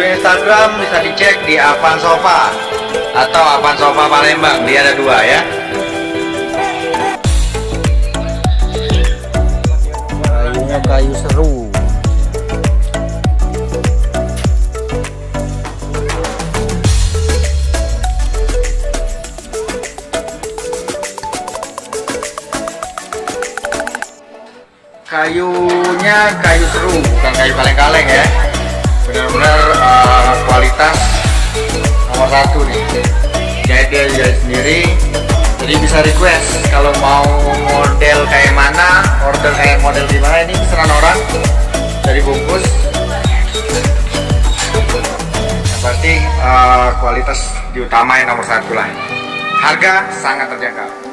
Instagram bisa dicek di Avan Sofa atau Avan Sofa Palembang, dia ada dua ya. Kayunya kayu seru. Kayunya kayu seru, bukan kayu kaleng-kaleng ya. Benar-benar kualitas nomor satu nih. Jahit dia jahit sendiri. Jadi bisa request kalau mau model kayak mana, order kayak model gimana, ini pesanan orang dari bungkus. Yang pasti kualitas diutamain nomor satu lah. Harga sangat terjangkau.